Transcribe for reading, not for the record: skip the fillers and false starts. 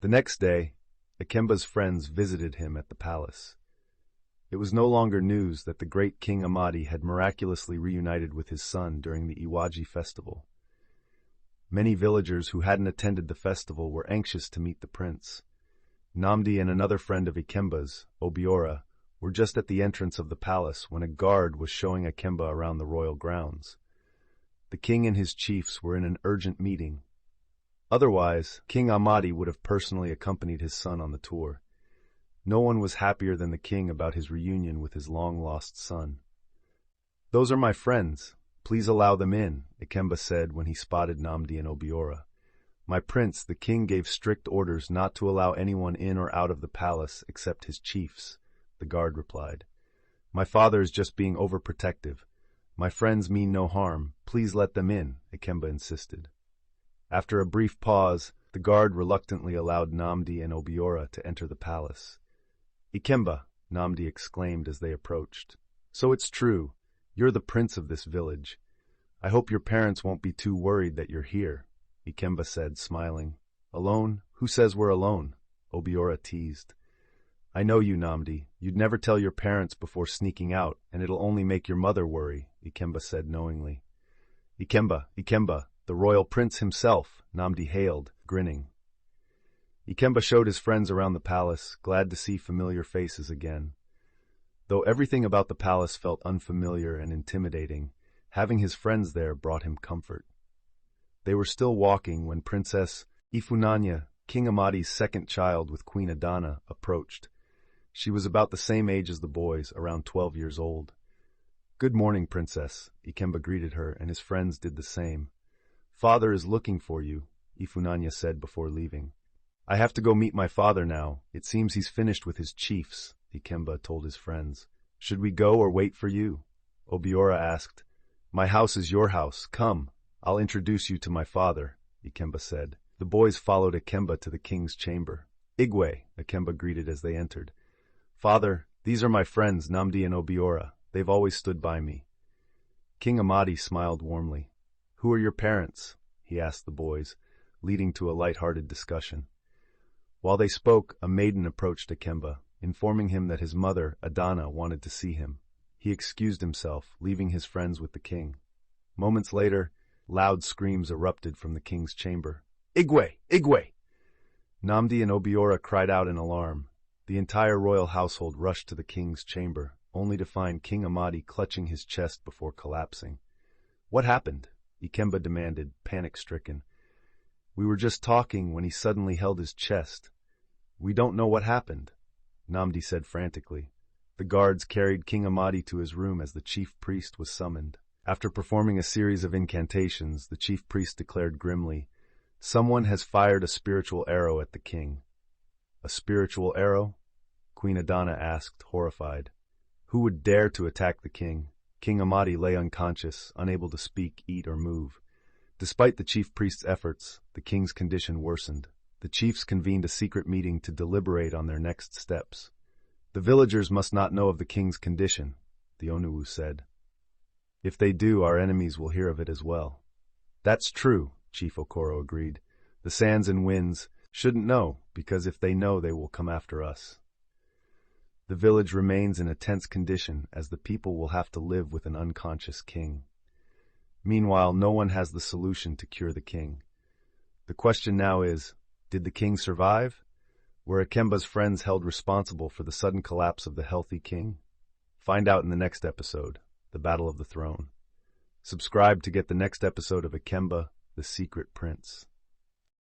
The next day, Ikemba's friends visited him at the palace. It was no longer news that the great King Amadi had miraculously reunited with his son during the Iwaji festival. Many villagers who hadn't attended the festival were anxious to meet the prince. Namdi and another friend of Ikemba's, Obiora, were just at the entrance of the palace when a guard was showing Ikemba around the royal grounds. The king and his chiefs were in an urgent meeting. Otherwise, King Amadi would have personally accompanied his son on the tour. No one was happier than the king about his reunion with his long-lost son. "Those are my friends. Please allow them in," Ikemba said when he spotted Namdi and Obiora. "My prince, the king gave strict orders not to allow anyone in or out of the palace except his chiefs," the guard replied. "My father is just being overprotective. My friends mean no harm. Please let them in," Ikemba insisted. After a brief pause, the guard reluctantly allowed Namdi and Obiora to enter the palace. "Ikemba," Namdi exclaimed as they approached. "So it's true. You're the prince of this village. I hope your parents won't be too worried that you're here," Ikemba said, smiling. "Alone? Who says we're alone?" Obiora teased. "I know you, Namdi. You'd never tell your parents before sneaking out, and it'll only make your mother worry," Ikemba said knowingly. Ikemba, the royal prince himself," Namdi hailed, grinning. Ikemba showed his friends around the palace, glad to see familiar faces again. Though everything about the palace felt unfamiliar and intimidating, having his friends there brought him comfort. They were still walking when Princess Ifunanya, King Amadi's second child with Queen Adana, approached. She was about the same age as the boys, around 12 years old. "Good morning, Princess," Ikemba greeted her, and his friends did the same. "Father is looking for you," Ifunanya said before leaving. "I have to go meet my father now. It seems he's finished with his chiefs," Ikemba told his friends. "Should we go or wait for you?" Obiora asked. "My house is your house. Come, I'll introduce you to my father," Ikemba said. The boys followed Ikemba to the king's chamber. "Igwe," Ikemba greeted as they entered. "Father, these are my friends Namdi and Obiora. They've always stood by me." King Amadi smiled warmly. "Who are your parents?" he asked the boys, leading to a light-hearted discussion. While they spoke, a maiden approached Ikemba, informing him that his mother, Adana, wanted to see him. He excused himself, leaving his friends with the king. Moments later, loud screams erupted from the king's chamber. "Igwe! Igwe!" Namdi and Obiora cried out in alarm. The entire royal household rushed to the king's chamber, only to find King Amadi clutching his chest before collapsing. "What happened?" Ikemba demanded, panic-stricken. "We were just talking when he suddenly held his chest. We don't know what happened," Namdi said frantically. The guards carried King Amadi to his room as the chief priest was summoned. After performing a series of incantations, the chief priest declared grimly, "Someone has fired a spiritual arrow at the king." "A spiritual arrow?" Queen Adana asked, horrified. "Who would dare to attack the king?" King Amadi lay unconscious, unable to speak, eat, or move. Despite the chief priest's efforts, the king's condition worsened. The chiefs convened a secret meeting to deliberate on their next steps. "The villagers must not know of the king's condition," the Onuwu said. "If they do, our enemies will hear of it as well." "That's true," Chief Okoro agreed. "The sands and winds shouldn't know, because if they know, they will come after us." The village remains in a tense condition as the people will have to live with an unconscious king. Meanwhile, no one has the solution to cure the king. The question now is, did the king survive? Were Ikemba's friends held responsible for the sudden collapse of the healthy king? Find out in the next episode, The Battle of the Throne. Subscribe to get the next episode of Ikemba, the Secret Prince.